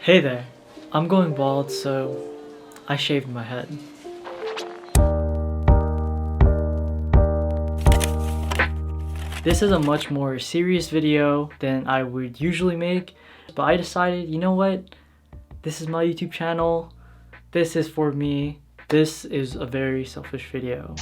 Hey there, I'm going bald, so I shaved my head. This is a much more serious video than I would usually make, but I decided, you know what? This is my YouTube channel. This is for me. This is a very selfish video.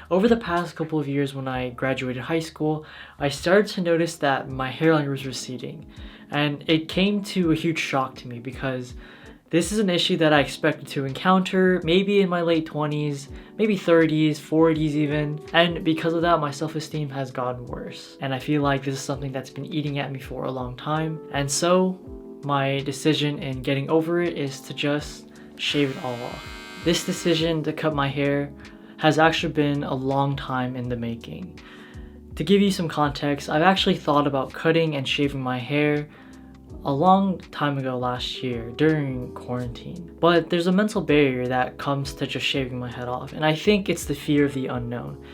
Over the past couple of years when I graduated high school, I started to notice that my hairline was receding. And it came to a huge shock to me because this is an issue that I expected to encounter maybe in my late 20s, maybe 30s, 40s even. And because of that, my self-esteem has gotten worse. And I feel like this is something that's been eating at me for a long time. And so my decision in getting over it is to just shave it all off. This decision to cut my hair has actually been a long time in the making. To give you some context, I've actually thought about cutting and shaving my hair a long time ago last year during quarantine. But there's a mental barrier that comes to just shaving my head off, and I think it's the fear of the unknown.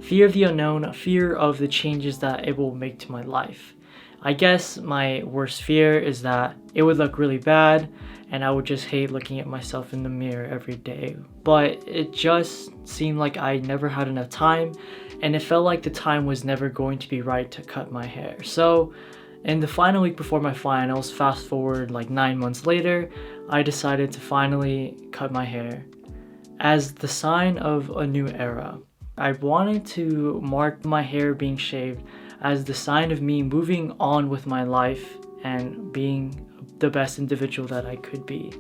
Fear of the unknown, fear of the changes that it will make to my life. I guess my worst fear is that it would look really bad and I would just hate looking at myself in the mirror every day. But it just seemed like I never had enough time, and it felt like the time was never going to be right to cut my hair. So in the final week before my finals, fast forward like 9 months later, I decided to finally cut my hair as the sign of a new era. I wanted to mark my hair being shaved as the sign of me moving on with my life and being the best individual that I could be.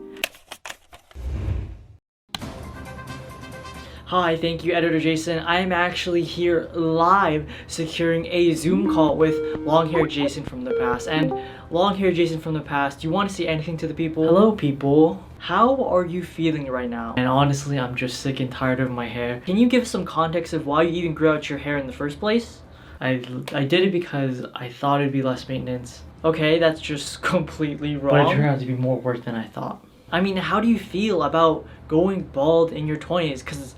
Hi, thank you, Editor Jason. I am actually here live securing a Zoom call with long-haired Jason from the past. And long-haired Jason from the past, do you want to say anything to the people? Hello, people. How are you feeling right now? And honestly, I'm just sick and tired of my hair. Can you give some context of why you even grew out your hair in the first place? I did it because I thought it'd be less maintenance. Okay, that's just completely wrong. But it turned out to be more work than I thought. I mean, how do you feel about going bald in your 20s? Because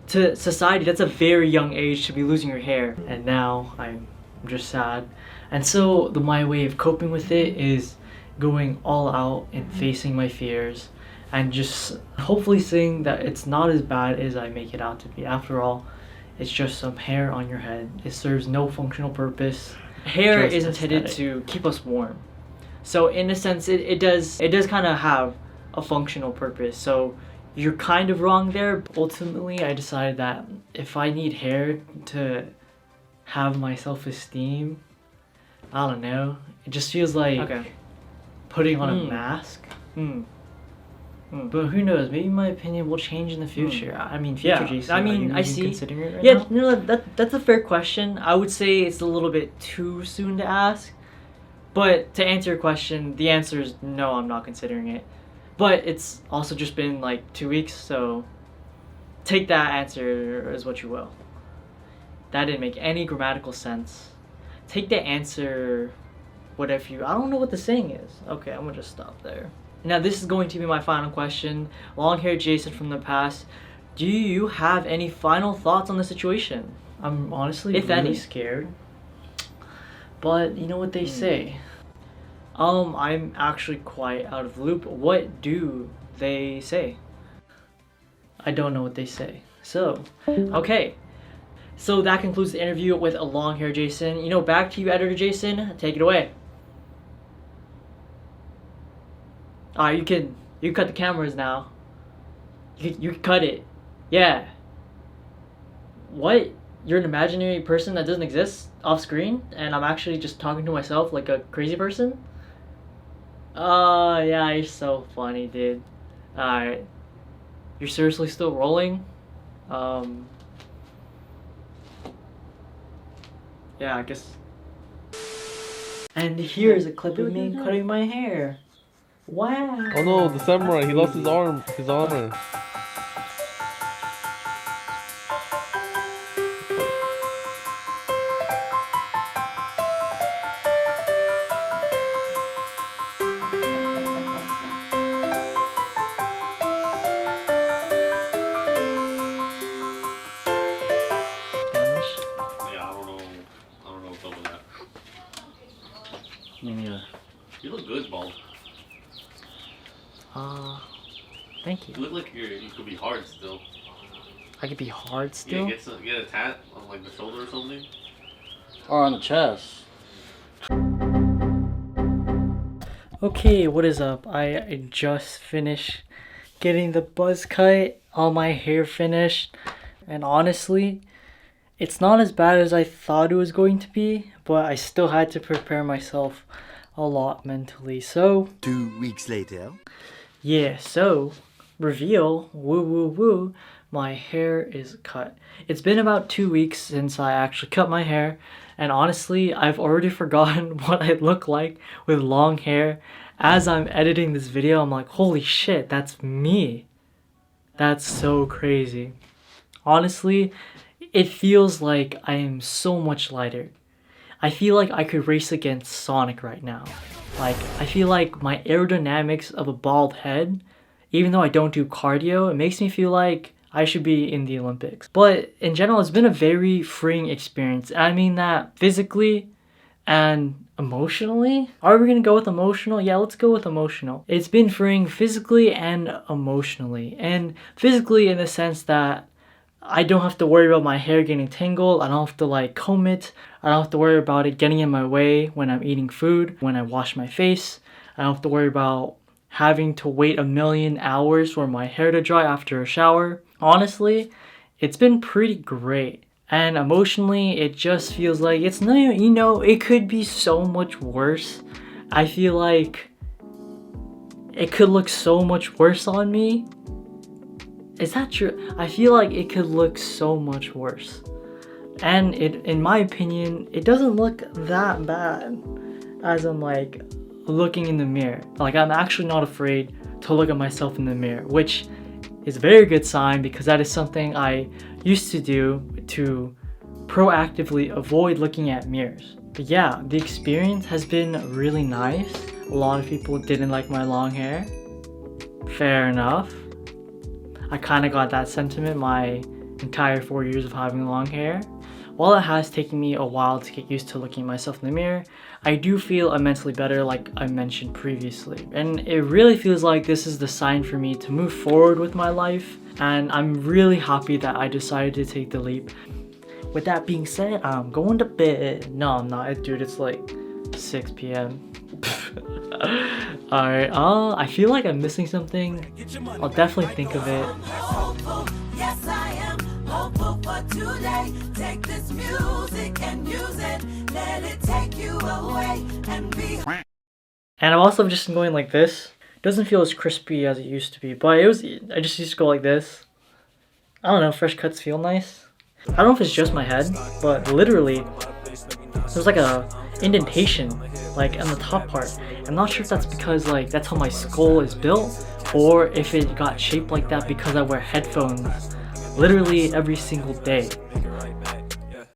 to society, that's a very young age to be losing your hair. And now I'm just sad. And so my way of coping with it is going all out and facing my fears and just hopefully saying that it's not as bad as I make it out to be. After all, it's just some hair on your head. It serves no functional purpose. Hair is intended to keep us warm. So in a sense, it does kind of have a functional purpose. So you're kind of wrong there. But ultimately, I decided that if I need hair to have my self-esteem, I don't know. It just feels like putting on a mask. But who knows? Maybe my opinion will change in the future. I mean, future Jason. I mean, I see. Considering it right now? No, that's a fair question. I would say it's a little bit too soon to ask. But to answer your question, the answer is no. I'm not considering it. But it's also just been like 2 weeks, so take that answer as what you will. That didn't make any grammatical sense. Take the answer, whatever you. I don't know what the saying is. Okay, I'm gonna just stop there. Now this is going to be my final question. Long-haired Jason from the past, do you have any final thoughts on the situation? I'm honestly really scared. But you know what they say. I'm actually quite out of the loop. What do they say? I don't know what they say. So, okay. So that concludes the interview with a long-haired Jason. You know, back to you, Editor Jason. Take it away. Alright, you can cut the cameras now. You can cut it. Yeah. What? You're an imaginary person that doesn't exist off screen, and I'm actually just talking to myself like a crazy person? Yeah, you're so funny, dude. Alright. You're seriously still rolling? Yeah, I guess. And here's a clip of me cutting my hair. Wow. Oh no, the samurai, he lost his arm, his armor. Yeah, I don't know what's up with that. Me neither. You look good, bald. Thank you. You look like you could be hard still. I could be hard still? Yeah, get a tat on like the shoulder or something. Or on the chest. Okay, what is up? I just finished getting the buzz cut, all my hair finished, and honestly, it's not as bad as I thought it was going to be, but I still had to prepare myself a lot mentally. So 2 weeks later. yeah, so reveal, woo woo woo, my hair is cut. It's been about 2 weeks since I actually cut my hair, and honestly, I've already forgotten what I look like with long hair. As I'm editing this video, I'm like, holy shit, that's me. That's so crazy. Honestly, it feels like I am so much lighter. I feel like I could race against Sonic right now. Like, I feel like my aerodynamics of a bald head, even though I don't do cardio, it makes me feel like I should be in the Olympics. But in general, it's been a very freeing experience. And I mean that physically and emotionally. Are we gonna go with emotional? Yeah, let's go with emotional. It's been freeing physically and emotionally. And physically in the sense that I don't have to worry about my hair getting tangled. I don't have to like comb it. I don't have to worry about it getting in my way when I'm eating food, when I wash my face. I don't have to worry about having to wait a million hours for my hair to dry after a shower. Honestly, it's been pretty great. And emotionally, it just feels like it's not, you know, it could be so much worse. I feel like it could look so much worse on me. Is that true? I feel like it could look so much worse. And in my opinion, it doesn't look that bad as I'm like looking in the mirror. Like, I'm actually not afraid to look at myself in the mirror, which is a very good sign because that is something I used to do to proactively avoid looking at mirrors. But yeah, the experience has been really nice. A lot of people didn't like my long hair. Fair enough. I kind of got that sentiment my entire 4 years of having long hair. While it has taken me a while to get used to looking at myself in the mirror, I do feel immensely better like I mentioned previously. And it really feels like this is the sign for me to move forward with my life. And I'm really happy that I decided to take the leap. With that being said, I'm going to bed. No, I'm not. Dude, it's like 6 p.m. Alright, I feel like I'm missing something. I'll definitely think of it. Yes, I am hopeful for today. Take this music and use it. Let it take you away and be. And I'm also just going like this. Doesn't feel as crispy as it used to be, but I just used to go like this. I don't know, fresh cuts feel nice. I don't know if it's just my head, but literally there's like a indentation like on the top part. I'm not sure if that's because like that's how my skull is built, or if it got shaped like that because I wear headphones literally every single day.